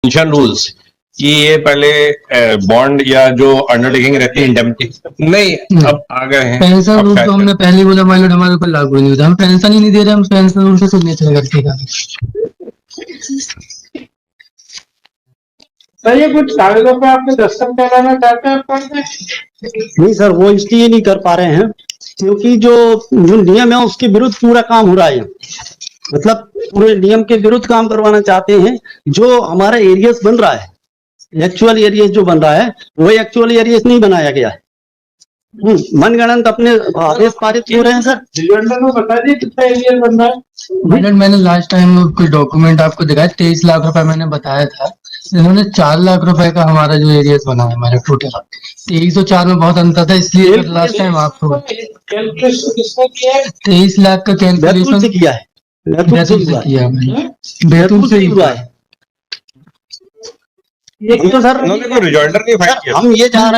Pension rules कि ये पहले बॉन्ड या जो अंडरटेकिंग रहती है इंडेमनिटी नहीं अब आ गए हैं। पेंशन रूल तो हमने पहले बोला माइलॉट हमारे ऊपर लागू नहीं होता, हम पेंशन ही नहीं दे रहे, हम पेंशन रूल से सिग्नेचर करके का सर ये कुछ कागजों पे आपके दस्तखत कराना चाहते हैं आप? नहीं सर, वो इसलिए नहीं कर पा रहे हैं क्योंकि जो नियम है उसके विरुद्ध पूरा काम हो रहा है। मतलब पूरे नियम के विरुद्ध काम करवाना चाहते हैं। जो हमारा एरियस बन रहा है, एक्चुअल एरियस जो बन रहा है वो एक्चुअल एरियस नहीं बनाया गया है। मनगणंत अपने आदेश पारित हो रहे हैं सर। में बता दिए कितना एरिया बन रहा है? माइलॉट मैंने लास्ट टाइम कुछ डॉक्यूमेंट आपको दिखाया, 23 लाख रुपए मैंने बताया था, इन्होंने 4 लाख रुपए का हमारा जो एरियस बना है हमारे टोटल 23 और 4 में बहुत अंतर था, इसलिए लास्ट टाइम आपको 23 लाख का कैलकुलेशन किया है, बैतूल से किया है, बैतूल से ही हुआ है। तो सर रिजॉइंडर नहीं फाइल किया। हम ये चाह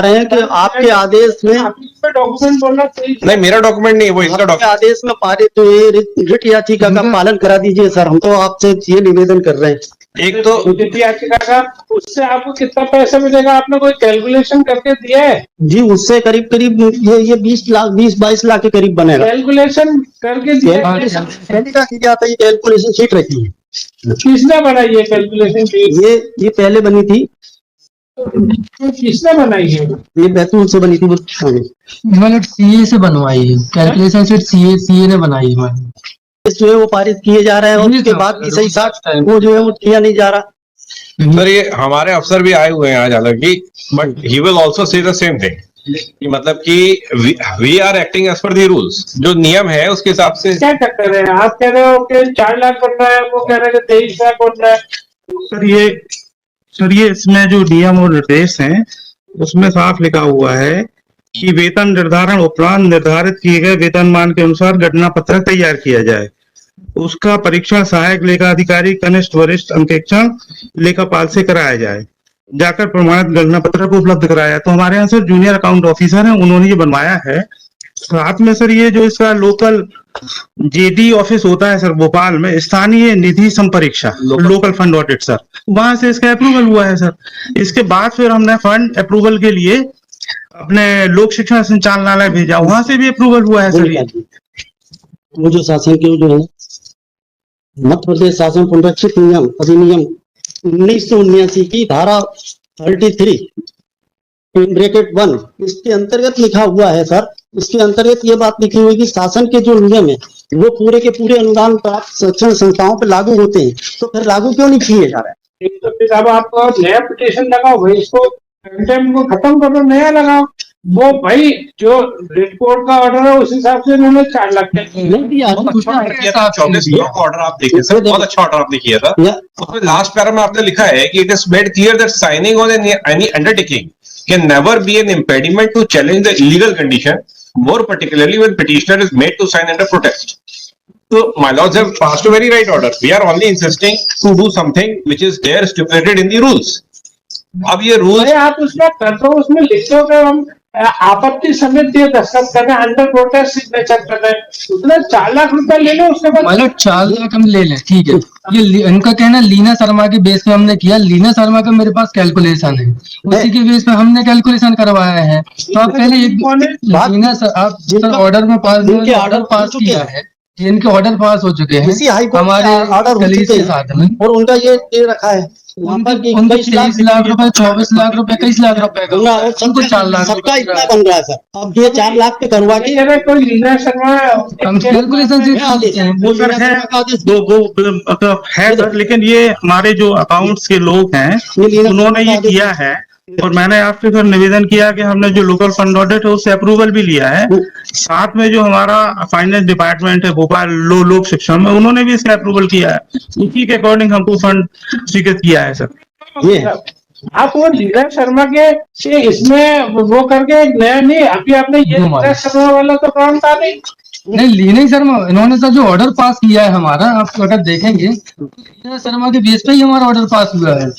रहे हैं कि आपके आदेश में डॉक्यूमेंट बोलना चाहिए। नहीं, मेरा डॉक्यूमेंट नहीं, वो इसका डॉक्यूमेंट आदेश में पारित हुए रिट याचिका का पालन करा दीजिए सर। हम तो आपसे ये निवेदन कर रहे हैं। एक तो रिट याचिका का उससे आपको कितना पैसा मिलेगा, आपने कोई कैलकुलेशन करके दिया है? जी उससे करीब करीब ये 20-22 लाख के करीब बनेगा। कैलकुलेशन करके दिया ये कैलकुलेशन शीट रहती है। किसने बनाई है कैलकुलेशन शीट? ये पहले बनी थी। किसने बनाई है? ये बैतूल से बनी थी। मतलब सीए से बनवाई है कैलकुलेशन शीट, सीए ने बनाई है। जो है वो पारित किए जा रहे हैं और उसके बाद की सही साथ वो जो है वो किया नहीं जा रहा। सर ये हमारे अफसर भी आए हुए हैं आज, हालांकि but he will also say the same thing, मतलब कि we are acting as per the rules. जो नियम है उसके हिसाब से क्या कर रहे हैं आप? कह रहे हो कि 4 लाख बन रहा है, वो कह रहे हैं 23 लाख बन रहा है। सर ये इसमें जो नियम और निर्देश हैं उसमें साफ लिखा हुआ है कि वेतन निर्धारण उपरांत निर्धारित किए गए वेतनमान के अनुसार घटना पत्रक तैयार किया जाए। उसका परीक्षण सहायक लेखा अधिकारी कनिष्ठ वरिष्ठ अंकेक्षण लेखापाल से कराया जाए, जाकर प्रमाणित गणना पत्रक उपलब्ध कराया। तो हमारे यहाँ सर जूनियर अकाउंट ऑफिसर हैं, उन्होंने ये बनवाया है। साथ में सर ये जो इसका लोकल जेडी ऑफिस होता है सर भोपाल में, स्थानीय निधि संपरीक्षा लोकल फंड ऑडिट सर, वहां से इसका अप्रूवल हुआ है सर। इसके बाद फिर हमने फंड अप्रूवल के लिए अपने लोक शिक्षण संचालनालय भेजा, वहां से भी अप्रूवल हुआ है सर। वो जो शासन के जो है मध्य प्रदेश शासन पुनरीक्षित नियम अधिनियम 1979 की धारा 33(1) इसके अंतर्गत लिखा हुआ है सर। इसके अंतर्गत ये बात लिखी हुई कि शासन के जो नियम है वो पूरे के पूरे अनुदान प्राप्त शिक्षण संस्थाओं पर लागू होते हैं, तो फिर लागू क्यों नहीं किए जा रहे हैं? तो फिर अब आपको नया पिटीशन लगाओ भाई, इसको कंटेम्प्ट को खत्म करो, नया लगाओ। वो भाई जो रिपोर्ट का ऑर्डर है उस हिसाब से उन्होंने 4 लाख नहीं दिया। 24 का ऑर्डर आप देखिए सर, बहुत अच्छा ऑर्डर आपने किया था। उसमें लास्ट पैरा में आपने लिखा है कि it is made clear that signing on any undertaking can never be an impediment to challenge the illegal condition, more particularly when petitioner is made to sign under protest. So my lords have passed a very right order. We are only insisting to do something which is there stipulated in the rules. अब ये rules आप उसमें कर दो, उसमें लिख दो कि हम आपत्ति समेत ये दस्तखत कर रहे हैं, अंडर प्रोटेस्ट सिग्नेचर कर रहे हैं, उसने 4 लाख रुपए ले लो, उसके बाद मतलब 4 लाख हम ले लें, ठीक है। ये इनका कहना लीना शर्मा के बेस पे हमने किया, लीना शर्मा का मेरे पास कैलकुलेशन है, उसी के बेस पे हमने कैलकुलेशन करवाया है। तो आप पहले लीना आप जिस ऑर्डर में ऑर्डर पास किया है, इनके ऑर्डर पास हो चुके हैं हमारे ऑर्डर के साथ में, और उनका ये रखा है उनके 23 लाख रुपए, 24 लाख रुपए, 21 लाख रुपए का उनको 4 लाख सबका इतना बन रहा है सर। अब ये 4 लाख पे करवा के कोई लीना शर्मा हम कैलकुलेशन है सर, लेकिन ये हमारे जो अकाउंट्स के लोग हैं उन्होंने ये किया है। और मैंने आपसे फिर निवेदन किया कि हमने जो लोकल फंड ऑडिट है उससे अप्रूवल भी लिया है। साथ में जो हमारा फाइनेंस डिपार्टमेंट है भोपाल लोक शिक्षण में, उन्होंने भी इसका अप्रूवल किया है। उसी के अकॉर्डिंग हमको फंड स्वीकृत किया है सर। ये आप वो लीना शर्मा के इसमें वो करके नया नहीं, अभी आपने ये लीना शर्मा वाला तो काम था नहीं, लीना शर्मा इन्होंने सर जो ऑर्डर पास किया है हमारा, आप अगर देखेंगे लीना शर्मा के बेस पे ही हमारा ऑर्डर पास हुआ है।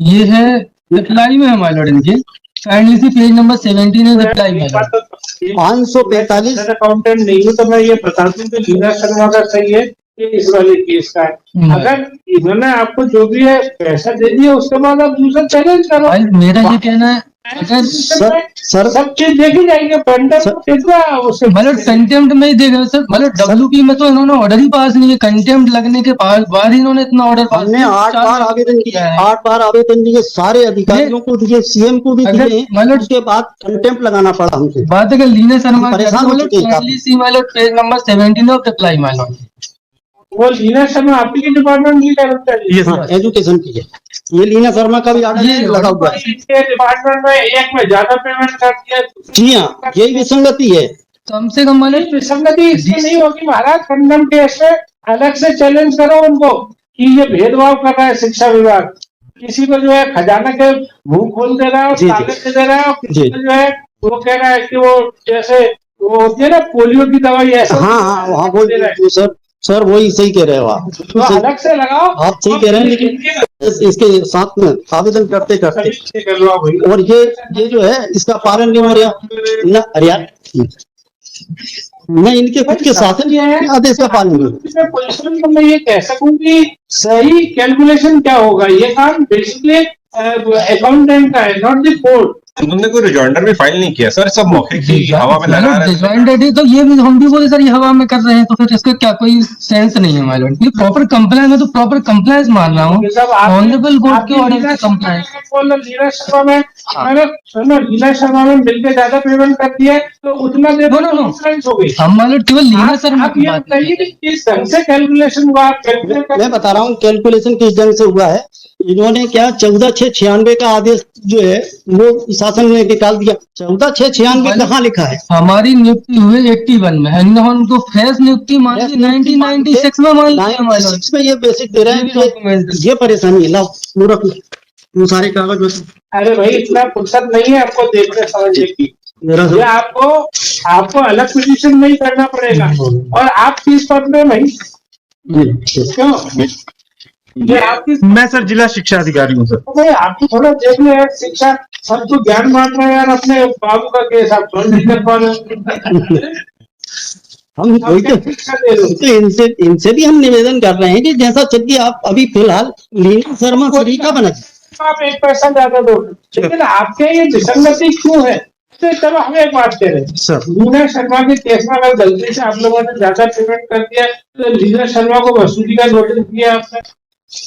ये है रिप्लाई में हमारे लॉर्ड इनके काइंडली सी पेज नंबर 17 है रिप्लाई में 545 अकाउंटेंट नहीं हूँ तो मैं ये बता दूं कि लीना शर्मा का सही है ये इस वाले केस का है। अगर इन्होंने आपको जो भी है पैसा दे दिया, उसके बाद आप दूसरा चैलेंज करो। भाई मेरा ये कहना है, अगर सर सब चीज देखी जाएगी, पेंटर कितना उसे मतलब कंटेम्प्ट में ही देगा सर, मतलब WP में तो इन्होंने ऑर्डर ही पास नहीं है, कंटेम्प्ट लगने के बाद इन्होंने इतना ऑर्डर पास हमने 8 बार आवेदन किया है, 8 बार आवेदन दिए, सारे अधिकारियों को दिए, सीएम को भी अगर दिए, मतलब उसके बाद कंटेम्प्ट लगाना पड़ा हमसे। बात अगर लीना शर्मा की परेशान हो चुके हैं काफी। सी वाले पेज नंबर 17 ऑफ रिप्लाई मानो, वो लीना शर्मा आपके डिपार्टमेंट की कर्मचारी है। हाँ, एजुकेशन की है। ये लीना शर्मा का भी ऑर्डर लगा हुआ है। इसके डिपार्टमेंट में एक में ज्यादा पेमेंट कर दिया। जी हाँ, यही विसंगति है। कम से कम मतलब विसंगति इसमें नहीं होगी महाराज, खंडन केस में अलग से चैलेंज करो उनको कि ये भेदभाव कर रहा है शिक्षा विभाग, किसी को जो है खजाना के मुंह खोल दे रहा है और जी, जी। ताले दे दे रहा है, और किसी जी। को जो है वो कह रहा है कि वो जैसे वो होती है ना पोलियो की दवाई ऐसा हाँ, वो दे रहा है। सर वही सही कह रहे हो आप। तो अलग से लगाओ। आप सही कह रहे हैं, लेकिन इसके साथ में आवेदन करते करते कर लो भाई। और ये जो है इसका पालन नहीं हो रहा ना। अरे यार, मैं इनके खुद के शासन के आदेश का पालन नहीं। इसमें पोजीशन तो मैं ये कह सकूं कि सही कैलकुलेशन क्या होगा, ये काम बेसिकली अकाउंटेंट का है, नॉट द कोर्ट। उन्होंने कोई रिजॉइंडर भी फाइल नहीं किया सर, सब मौके की हवा में लगा रहे थे। डिजाइन तो ये भी हम भी बोले सर, ये हवा में कर रहे हैं, तो फिर इसका क्या कोई सेंस नहीं है माइलॉर्ड। ये प्रॉपर कंप्लायंस, मैं तो प्रॉपर कंप्लायंस मान रहा हूँ, ऑनरेबल कोर्ट के ऑर्डर की कंप्लायंस। लीला शर्मा में मैंने सुनो, लीला शर्मा में मिलकर ज्यादा पेमेंट कर दिया है, तो उतना दे नो हो गई। हम माइलॉर्ड केवल लीना शर्मा आप की ये बात बताइए कि किस ढंग से कैलकुलेशन हुआ, आप कैलकुलेट कर मैं बता रहा हूँ कैलकुलेशन किस ढंग से हुआ है। इन्होंने क्या 14/6/96 का आदेश जो है वो शासन ने निकाल दिया। 14/6/96 कहाँ लिखा है? हमारी नियुक्ति हुई 81 में, हमने उनको फ्रेश नियुक्ति मान ली 1996 में मान लिया माइलॉर्ड। 96 में ये बेसिक दे रहे ये भी हैं document कि ये परेशानी है। लाओ पूरा वो सारे कागज में अरे भाई इतना फुर्सत नहीं है आपको देखने समझने की। मेरा ये आपको अलग पोजीशन नहीं करना पड़ेगा, और आप किस पद में भाई, क्यों ये आपकी मैं सर जिला शिक्षा अधिकारी हूँ सर। भाई आपको थोड़ा देख लो यार, शिक्षा सबको ज्ञान बांट रहे हैं यार, अपने बाबू का केस आप थोड़ा नहीं कर पा रहे। हम वही तो शिक्षा दे रहे हो। तो इनसे भी हम निवेदन कर रहे हैं कि जैसा चलिए आप अभी फिलहाल लीना शर्मा श्री का बना आप एक पैसा ज्यादा दो, लेकिन आपके ये विसंगति क्यों है? तो चलो हम एक बात कह रहे हैं, सर। लीना शर्मा के केस में अगर गलती से आप लोगों ने ज्यादा पेमेंट कर दिया तो लीना शर्मा को वसूली का नोटिस दिया आपने।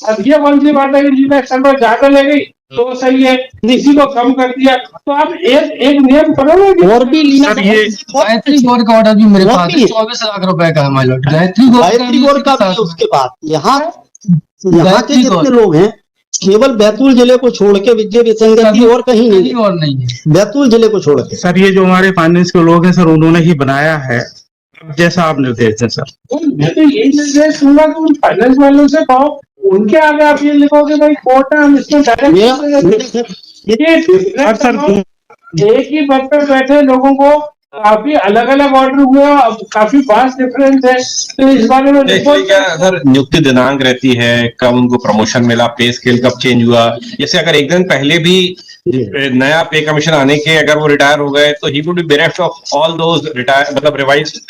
अब ये कौन सी बात है कि लीना शर्मा ज्यादा ले गई तो सही है, किसी को कम कर दिया, तो आप एक नियम करो ना कि और भी लीना सर ये गायत्री गौर का ऑर्डर भी मेरे वो पास भी है, है। 24 लाख रुपए का है माइलॉर्ड। गायत्री गौर का भी है। उसके बाद यहाँ के गायत्री जितने गौर। लोग हैं केवल बैतूल जिले को छोड़ के विजय विसंगति और कहीं नहीं कहीं है। और नहीं है। बैतूल जिले को छोड़ के सर ये जो हमारे फाइनेंस के लोग हैं सर, उन्होंने ही बनाया है। अब जैसा आप निर्देश दें सर। मैं तो यही निर्देश दूंगा कि उन फाइनेंस वालों से कहो, उनके आगे आप ये लिखोगे भाई कोर्ट है, हम इसमें और सर एक ही पद पर बैठे लोगों को काफी अलग अलग ऑर्डर हुए, और काफी वास्ट डिफरेंस है, तो इस बारे में देखिए क्या सर, नियुक्ति दिनांक रहती है, कब उनको प्रमोशन मिला, पे स्केल कब चेंज हुआ। जैसे अगर एक दिन पहले भी नया पे कमीशन आने के अगर वो रिटायर हो गए तो he would be bereft of all those retire, मतलब revise,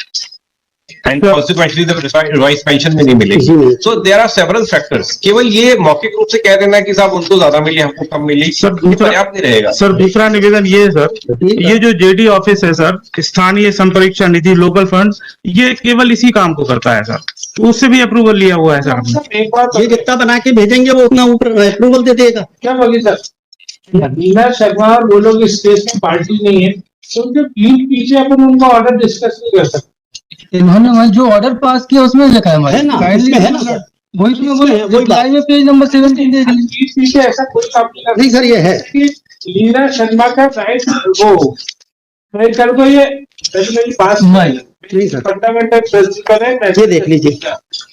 and consequently the revise pension भी नहीं मिलेगी। So there are several factors. केवल ये मौखिक रूप से कह देना कि साहब उनको ज्यादा मिली हमको कम मिली, सर, ये पर्याप्त नहीं रहेगा। सर दूसरा निवेदन ये है सर, ये जो जेडी ऑफिस है सर, स्थानीय संपरीक्षा निधि लोकल फंड्स, ये केवल इसी काम को करता है सर, तो उससे भी अप्रूवल लिया हुआ है सर हमने। एक बार ये जितना बना के भेजेंगे वो उतना ऊपर अप्रूवल दे देगा। क्या होगी सर, लीना शर्मा और वो लोग इस केस में पार्टी नहीं है, तो उनके पीठ पीछे अपन उनका ऑर्डर डिस्कस नहीं कर सकते। इन्होंने वही जो ऑर्डर पास किया उसमें लिखा है है ना, Kindly इसमें है ना सर। वही तो मैं बोल वही बात। रिप्लाई में पेज नंबर 17 देख लीजिए। पीठ पीछे ऐसा कोई काम नहीं कर नहीं सर, ये है कि लीना शर्मा का राइट वो मैं कर दो, ये मेरी पास नहीं सर। फंडामेंटल प्रिंसिपल है। ये देख लीजिए,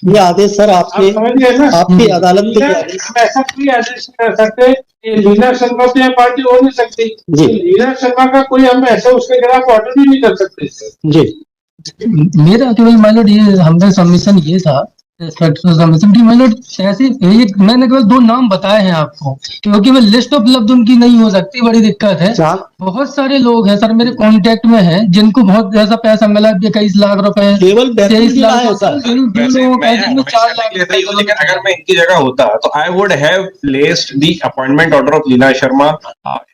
ये आदेश सर आप आपके समझ गए ना, आपकी अदालत के हम ऐसा कोई आदेश नहीं कर सकते कि लीना शर्मा पे पार्टी हो नहीं सकती जी। लीना शर्मा का कोई हम ऐसा उसके खिलाफ ऑर्डर भी नहीं कर सकते। जी। मेरा केवल माइलॉर्ड ये हमने सबमिशन ये था, मतलब ऐसे मैंने केवल 2 नाम बताए हैं आपको, क्योंकि मैं लिस्ट उपलब्ध उनकी नहीं हो सकती, बड़ी दिक्कत है। बहुत सारे लोग हैं सर मेरे कांटेक्ट में हैं जिनको बहुत ऐसा पैसा मिला, 21 लाख रुपए, केवल 23 लाख है सर। वैसे मैं हमेशा के लिए तैयार हूं, लेकिन अगर मैं इनकी जगह होता तो I would have placed the appointment order of Leena Sharma,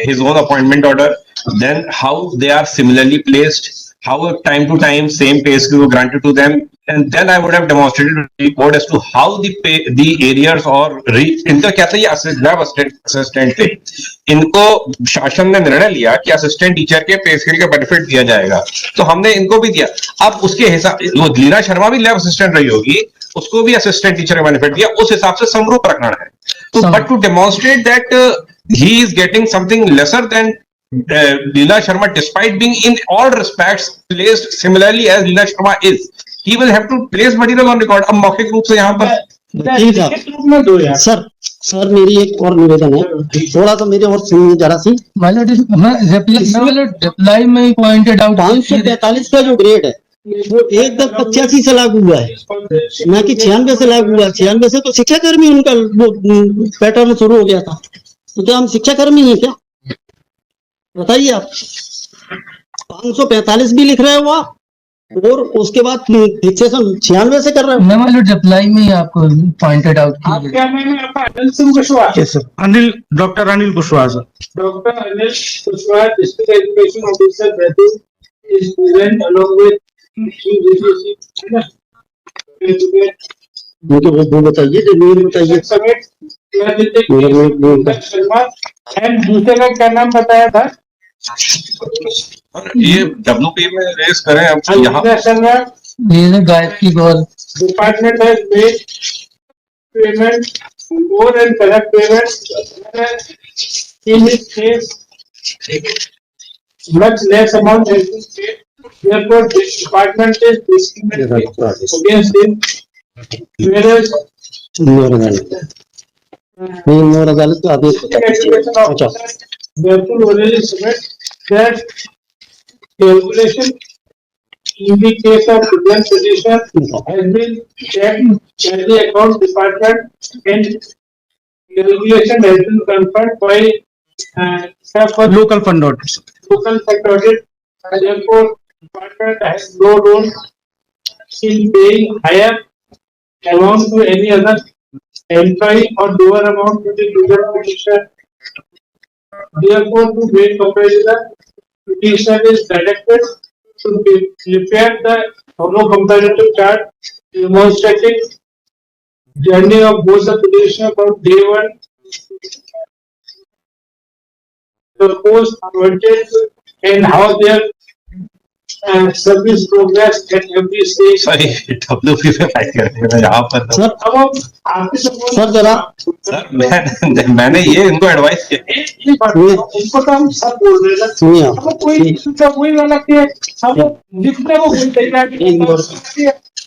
his own appointment order, then how they are similarly placed, how time to time same pay scale were granted to them, and then I would have demonstrated the report as to how the areas or इनका क्या था, ये lab assistant थे, इनको शासन ने निर्णय लिया कि असिस्टेंट टीचर के पे स्केल का बेनिफिट दिया जाएगा, तो हमने इनको भी दिया। अब उसके हिसाब वो लीना शर्मा भी लैब असिस्टेंट रही होगी, उसको भी असिस्टेंट टीचर का बेनिफिट दिया, उस हिसाब से समरूप रखना है। तो but to demonstrate that he is getting something lesser than Leela Sharma, despite being in all respects placed similarly as Leela Sharma is, he will have to place material on record। अब मौखिक रूप से यहाँ पर sir मेरी एक और निवेदन है, थोड़ा सा मेरे और सुनिए जरा सी। रिप्लाई में पॉइंटेड आउट 545 का जो ग्रेड है वो 1/85 से लागू हुआ है, ना कि 96 से लागू हुआ है। 96 से तो शिक्षा कर्मी उनका वो पैटर्न शुरू हो गया था, तो क्या हम शिक्षा कर्मी हैं क्या? बताइए आप। 545 भी लिख रहे हो आप, और उसके बाद फिक्सेशन 96 से कर रहे हो। मैं रिप्लाई में आपको पॉइंटेड आउट आप क्या नाम है आपका? Anil Singh Kushwaha. Yes sir, Anil, doctor Anil Kushwaha sir. Doctor Anil Kushwaha, district education officer Betul, is present along with मुझे वो बताइए, जो नियम बताइए। शर्मा एंड दूसरे का क्या नाम बताया था? ये WP में रेस करें अब यहाँ Gayatri Gaur. Department has made payment more and correct payment in his case much less amount has been paid, therefore this department is discriminating against him, whereas नोर अदालत का आदेश therefore already submit that calculation in the case of present petition has been checked at the account department and calculation has been confirmed by local fund audit. local fact audit, therefore department has no role in paying higher amount to any other employee or lower amount to the user petitioner. Therefore, to make comparison, petitioner is directed to prepare the follow comparative chart demonstrating journey of both the petitioner from day one, the post appointed, and how their service progress at every stage. सही WP पे fight करते हैं यहाँ पर। Sir अब आपके sir जरा sir मैंने ये इनको एडवाइस किया, इनको तो हम सब बोल रहे हैं, सुनिए अब कोई कोई गलत है, सब जितने वो कोई तरीका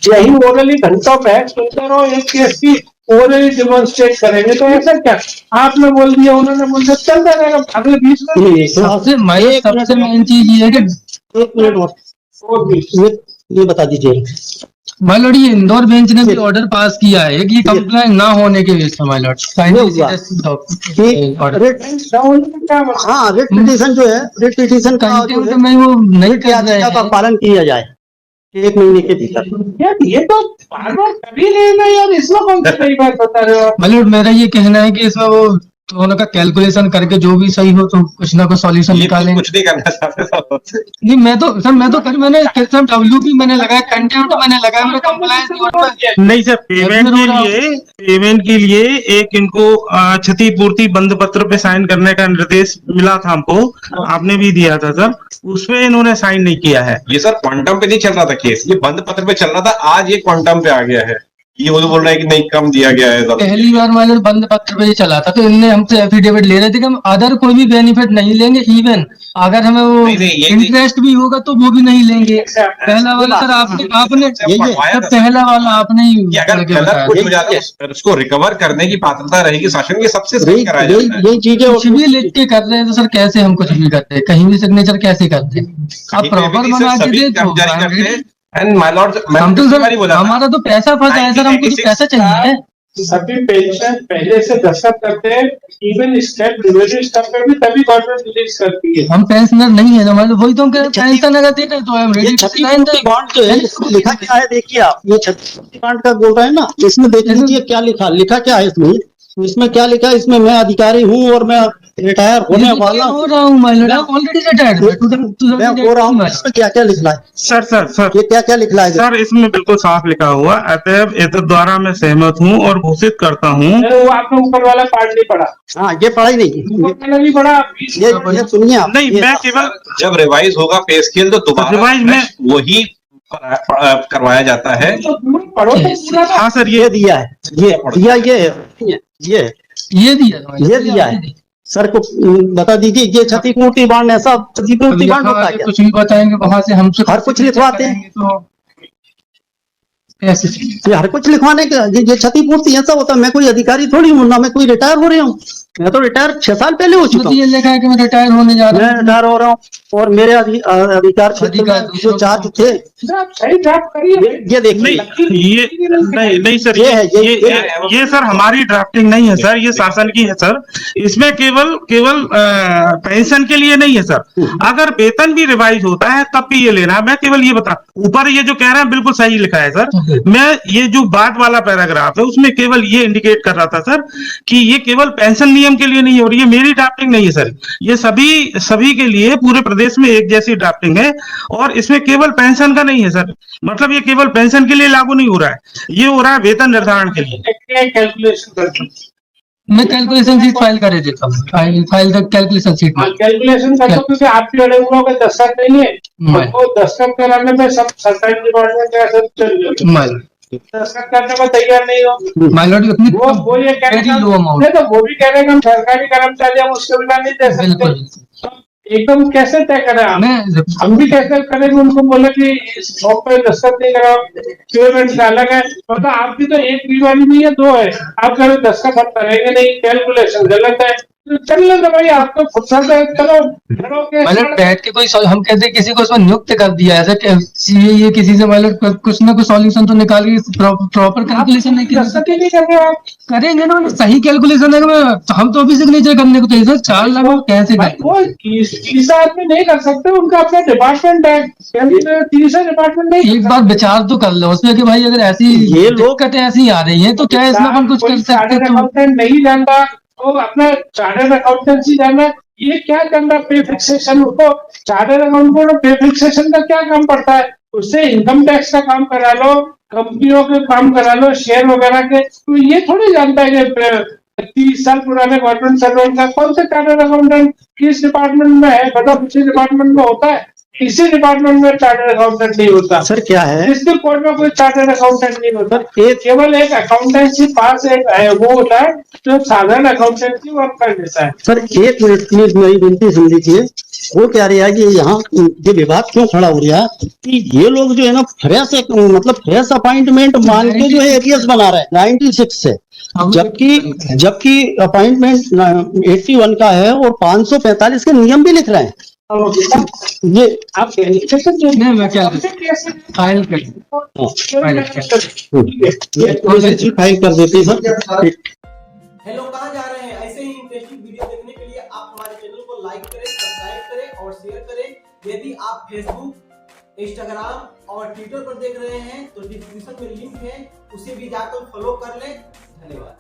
यही ओरली घंटों में सुनते रहो, एक केस की ओरली डेमोन्स्ट्रेट करेंगे, तो ऐसा क्या आपने बोल दिया उन्होंने बोल दिया, चलता रहेगा अगले 20 मिनट। सबसे मेन चीज ये है कि 1 मिनट और ये बता दीजिए। माय लॉर्ड, ये इंदौर बेंच ने भी ऑर्डर पास किया है कि कंप्लेंट ना होने के बेस पर माय लॉर्ड हाँ, रिट पिटीशन जो है, रिट पिटीशन का में वो नहीं कर रहे का हैं। पालन किया जाए 1 महीने के भीतर। यार ये तो बार-बार कभी नहीं ना यार, इसमें कौन सी नई बात बता रहे हो आप? माय लॉर्ड, मेरा ये कहना है कि इसमें वो दोनों का कैलकुलेशन करके जो भी सही हो तो कुछ ना कुछ सॉल्यूशन निकालेंगे। कुछ नहीं करना चाहते नहीं, मैं तो कर मैंने WP मैंने लगाया, कंटेंट मैंने लगाया, मेरा कंप्लायंस नहीं सर, पेमेंट के लिए एक इनको क्षतिपूर्ति बंद पत्र पे साइन करने का निर्देश मिला था हमको, आपने भी दिया था सर, उसमें इन्होंने साइन नहीं किया है। ये सर क्वांटम पे नहीं चल रहा था केस, ये बंद पत्र पे चल रहा था, आज ये क्वांटम पे आ गया है। ये वो बोल रहा है कि नहीं कम दिया गया है। पहली बार मैंने बंद पत्र पे ही चला था, तो इनने हमसे एफिडेविट ले रहे थे कि हम अदर कोई भी बेनिफिट नहीं लेंगे, इवन अगर हमें वो इंटरेस्ट भी होगा तो वो भी नहीं लेंगे। पहला वाला सर आपने पहला वाला आपने ही अगर गलत कुछ हो जाता है उसको रिकवर करने की पात्रता रहेगी शासन की, सबसे सही कराया जाता है। ये चीजें कुछ भी लिख के कर रहे हैं तो सर कैसे हम कुछ भी करते हैं, कहीं भी सिग्नेचर कैसे करते हैं? आप प्रॉपर बना के दे दो, एंड माय लॉर्ड मैं हम तो पिछली सर बार ही बोला था, हमारा तो पैसा फंसा है सर, हमको तो 1986 पैसा चाहिए। सभी पेंशन पहले से दस्तखत करते हैं, इवन स्टेप रिवेन्यू स्टेप पे भी तभी गवर्नमेंट रिलीज करती है। हम पेंशनर नहीं है हमारे, वही तो हम कह रहे हैं, पेंशन अगर दे रहे तो हम ये रेडी क्षतिपूर्ति बॉन्ड जो है इसमें लिखा क्या है देखिए आप, ये क्षतिपूर्ति बॉन्ड का बोल रहे हैं ना, इसमें देख लीजिए क्या लिखा क्या है इसमें। इसमें क्या लिखा है, इसमें मैं अधिकारी हूँ और मैं रिटायर होने वाला हूँ। हो रहा हूँ ऑलरेडी रिटायर्ड मैं हो रहा हूँ, इसमें क्या क्या लिखना है, सर ये क्या क्या लिखना है। सर इसमें बिल्कुल साफ लिखा हुआ, अतएव एतद द्वारा मैं सहमत हूँ और घोषित करता हूँ। वो आपने ऊपर वाला पार्ट नहीं पढ़ा, हाँ ये पढ़ा ही नहीं, ऊपर वाला नहीं पढ़ा। ये सुनिए आप, नहीं ये मैं केवल जब रिवाइज होगा पे स्केल तो दोबारा रिवाइज में- fresh वही करवाया जाता है। तो पढ़ो तो पूरा ना। हाँ सर ये दिया है, ये दिया, ये दिया है सर को बता दीजिए, ये क्षतिपूर्ति बॉन्ड ऐसा क्षतिपूर्ति बॉन्ड होता है क्या? कुछ भी बताएंगे वहां से हमसे हर कुछ लिखवाते हैं। तो कैसे? ये हर कुछ लिखवाने का ये क्षतिपूर्ति ऐसा होता है। मैं कोई अधिकारी थोड़ी हूँ ना, मैं कोई रिटायर हो रही हूँ, मैं तो रिटायर 6 साल पहले हो चुका तो हूँ। ये लिखा है कि मैं रिटायर होने जा रहा मैं रिटायर हो रहा हूँ और मेरे अधिकार क्षेत्र में जो चार्ज थे आप सही ड्राफ्ट करिए। ये देखिए, नहीं सर, ये है, ये सर हमारी ड्राफ्टिंग नहीं है सर, ये शासन की है सर। इसमें केवल पेंशन के लिए नहीं है सर, अगर वेतन भी रिवाइज होता है तब भी ये लेना है। मैं केवल ये बता, ऊपर ये जो कह रहे हैं बिल्कुल सही लिखा है सर। मैं ये जो बात वाला पैराग्राफ है उसमें केवल ये इंडिकेट कर रहा था सर कि ये केवल पेंशन नियम के लिए नहीं है, और ये मेरी ड्राफ्टिंग नहीं है सर, ये सभी के लिए पूरे प्रदेश में एक जैसी ड्राफ्टिंग है। और इसमें केवल पेंशन का नहीं है सर, मतलब ये केवल पेंशन के लिए लागू नहीं हो रहा है, ये हो रहा है वेतन निर्धारण के लिए। कैलकुलेशन करते मैं कैलकुलेशन शीट फाइल कर देता हूँ, फाइल तक कैलकुलेशन शीट में कैलकुलेशन करते हो, क्योंकि आपके बड़े लोगों के दस्तखत नहीं है, मैं- वो दस्तखत कराने में सब सरकारी डिपार्टमेंट का सब चल जाएगा। दस्तखत करने को तैयार नहीं हो, माइलॉट इतनी वो ये कह रहे वेरी हैं लो अमाउंट, नहीं, तो वो भी कह रहे हैं कि हम सरकारी कर्मचारी हम उसके बिना नहीं दे बिल्कुल। सकते। एकदम कैसे तय करें आप? मैं हम भी कैसे करेंगे, उनको बोले कि इस शॉप पे दस्तखत नहीं कराओ, पेमेंट का अलग है। मतलब आपकी तो एक बीमारी नहीं है, 2 है। आप कह रहे हो दस्तखत हम करेंगे नहीं, कैलकुलेशन गलत है, तो चल लेते भाई, आपको फुर्सत है, चलो लड़ो केस। माइलॉट बैठ के कोई हम कहते हैं किसी को उसमें नियुक्त कर दिया है ऐसा, ये किसी से माइलॉट कुछ ना कुछ सॉल्यूशन तो निकाल के प्रॉपर कैलकुलेशन नहीं किया, दस्तखत ही नहीं कर रहे आप। करेंगे ना सही कैलकुलेशन है। तो हम तो अभी सिग्नेचर करने को चाहिए सर, 4 लाख कैसे भाई करें? वो तीसरा आदमी नहीं कर सकते, उनका अपना डिपार्टमेंट है, तीसरा डिपार्टमेंट नहीं एक बार विचार तो कर लो उसमें कि भाई अगर ऐसी ये लोग- दिक्कतें ऐसी आ रही हैं तो क्या इसमें अपन कुछ कर सकते चार्टर्ड तो? अकाउंटेंट नहीं जानता तो अपना चार्टर्ड अकाउंटेंसी जानना, ये क्या करना पे फिक्सेशन, उसको चार्टर्ड अकाउंटेंट पे फिक्सेशन का क्या काम पड़ता है? उससे इनकम टैक्स का काम करा लो, कंपनियों के काम करा लो, शेयर वगैरह के, तो ये थोड़ी जानता है कि 30 साल पुराने गवर्नमेंट सर्वेंट का कौन से चार्टर्ड अकाउंटेंट किस डिपार्टमेंट में है, बताओ किसी डिपार्टमेंट में होता है, किसी डिपार्टमेंट में चार्टर्ड अकाउंटेंट नहीं होता। सर क्या है, डिस्ट्रिक्ट कोर्ट में कोई चार्टर्ड अकाउंटेंट नहीं होता, एक केवल एक अकाउंटेंसी पास एक वो होता है जो साधारण अकाउंटेंसी वर्क कर देता है। सर 1 मिनट प्लीज मेरी विनती सुन लीजिए। वो कह रही है कि यहाँ ये विवाद क्यों खड़ा हो रहा है कि ये लोग जो है ना फ्रेश मतलब फ्रेश अपॉइंटमेंट मान के जो है एरियस बना रहे हैं 96 से, जबकि अपॉइंटमेंट 81 का है और 545 के नियम भी लिख रहे हैं। ये आप नहीं, मैं क्या फाइल कर फाइल कर देते सर। हेलो, कहाँ जा रहे हैं? ऐसे ही इंटरेस्टिंग वीडियो देखने के लिए आप हमारे चैनल को लाइक करें, सब्सक्राइब करें और शेयर करें। यदि आप फेसबुक, इंस्टाग्राम और ट्विटर पर देख रहे हैं तो डिस्क्रिप्शन में लिंक है, उसे भी जाकर फॉलो कर लें। धन्यवाद।